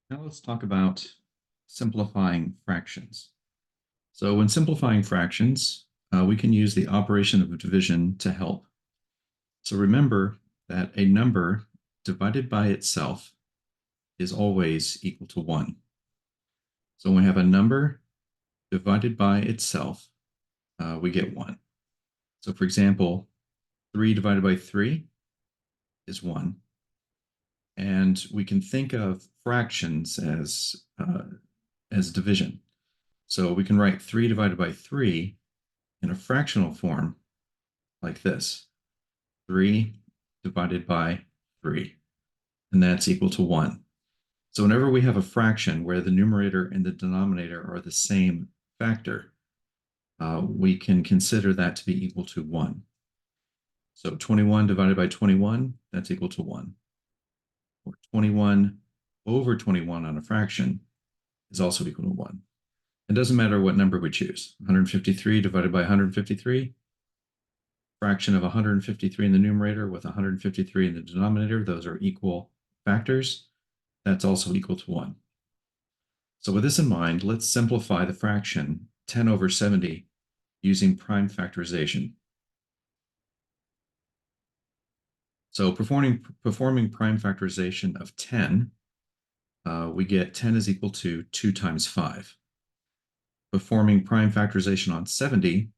Now let's talk about simplifying fractions. So when simplifying fractions, we can use the operation of division to help. So remember that a number divided by itself is always equal to 1. So when we have a number divided by itself, we get 1. So for example, 3 divided by 3 is 1. And we can think of fractions as division. So we can write 3 divided by 3 in a fractional form like this. 3 divided by 3, and that's equal to 1. So whenever we have a fraction where the numerator and the denominator are the same factor, we can consider that to be equal to 1. So 21 divided by 21, that's equal to 1. Or 21 over 21 on a fraction is also equal to 1. It doesn't matter what number we choose. 153 divided by 153, fraction of 153 in the numerator with 153 in the denominator, those are equal factors. That's also equal to 1. So with this in mind, let's simplify the fraction 10 over 70 using prime factorization. So performing prime factorization of 10, we get 10 is equal to 2 times 5. Performing prime factorization on 70,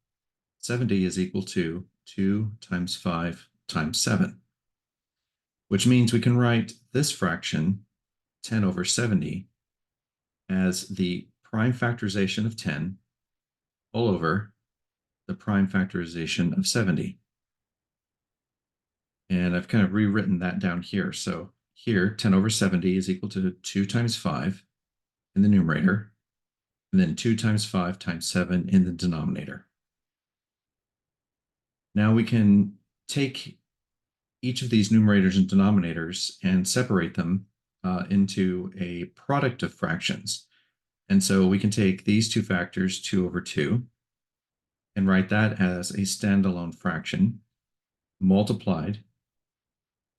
70 is equal to 2 times 5 times 7, which means we can write this fraction, 10 over 70, as the prime factorization of 10 all over the prime factorization of 70. And I've kind of rewritten that down here. So here, 10 over 70 is equal to 2 times 5 in the numerator, and then 2 times 5 times 7 in the denominator. Now we can take each of these numerators and denominators and separate them into a product of fractions. And so we can take these two factors, 2 over 2, and write that as a standalone fraction multiplied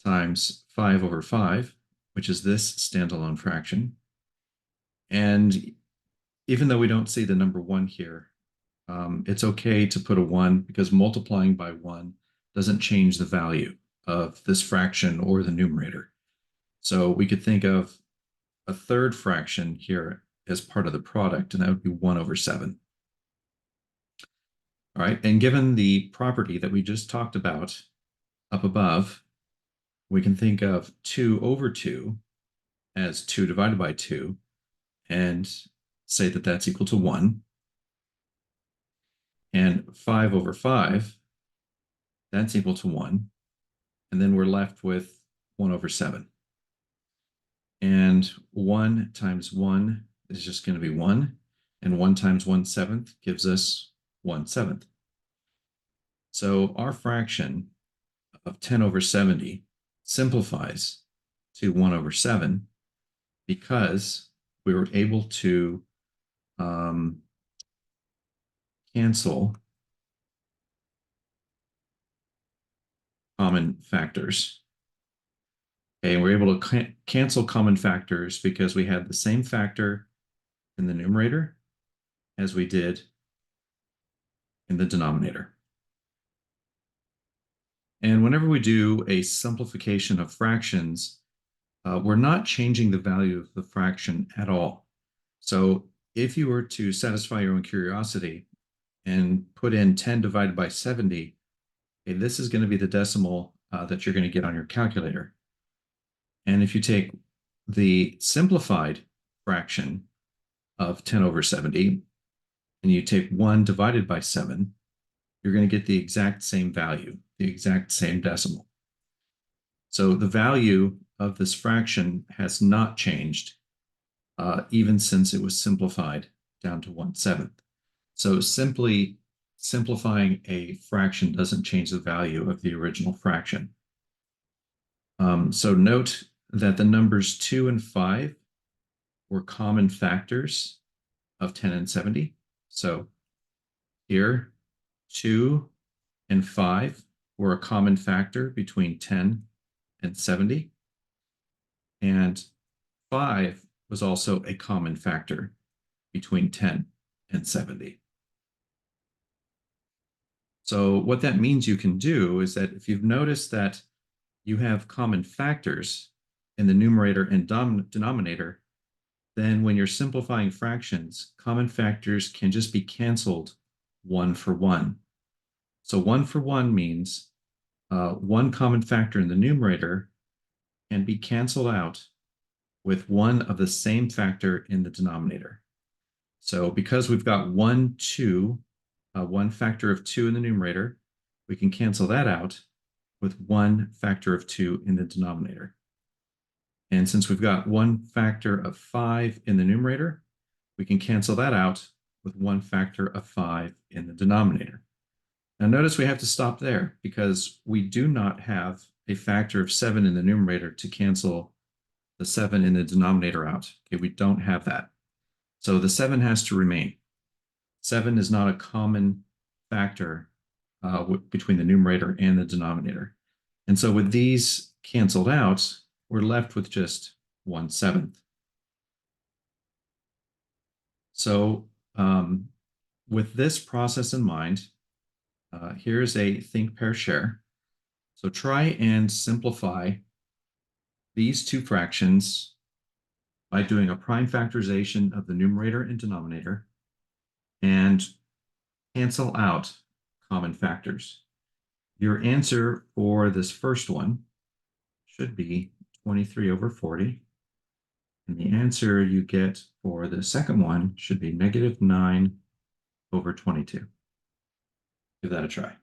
times 5 over 5, which is this standalone fraction. And even though we don't see the number 1 here, it's okay to put a 1 because multiplying by 1 doesn't change the value of this fraction or the numerator. So we could think of a third fraction here as part of the product, and that would be 1 over 7. All right, and given the property that we just talked about up above, we can think of 2 over 2 as 2 divided by 2 and say that that's equal to 1. And 5 over 5, that's equal to 1. And then we're left with 1 over 7. And 1 times 1 is just going to be 1. And 1 times 1/7 gives us 1/7. So our fraction of 10 over 70 simplifies to 1 over 7 because we were able to cancel common factors. Okay, we're able to cancel common factors because we had the same factor in the numerator as we did in the denominator. And whenever we do a simplification of fractions, we're not changing the value of the fraction at all. So if you were to satisfy your own curiosity and put in 10 divided by 70, okay, this is going to be the decimal that you're going to get on your calculator. And if you take the simplified fraction of 10 over 70 and you take 1 divided by 7, you're going to get the exact same value, the exact same decimal. So the value of this fraction has not changed even since it was simplified down to 1/7. So simply simplifying a fraction doesn't change the value of the original fraction. So note that the numbers 2 and 5 were common factors of 10 and 70. So here, 2 and 5 were a common factor between 10 and 70. And 5 was also a common factor between 10 and 70. So what that means you can do is that if you've noticed that you have common factors in the numerator and denominator, then when you're simplifying fractions, common factors can just be canceled one for one. So one for one means one common factor in the numerator can be canceled out with one of the same factor in the denominator. So because we've got 1, 2, one factor of 2 in the numerator, we can cancel that out with one factor of 2 in the denominator. And since we've got one factor of 5 in the numerator, we can cancel that out with one factor of 5 in the denominator. Now notice we have to stop there because we do not have a factor of 7 in the numerator to cancel the 7 in the denominator out. Okay, we don't have that. So the 7 has to remain. 7 is not a common factor between the numerator and the denominator. And so with these canceled out, we're left with just 1/7. So with this process in mind, here's a think, pair, share. So try and simplify these two fractions by doing a prime factorization of the numerator and denominator and cancel out common factors. Your answer for this first one should be 23 over 40. And the answer you get for the second one should be -9 over 22. Give that a try.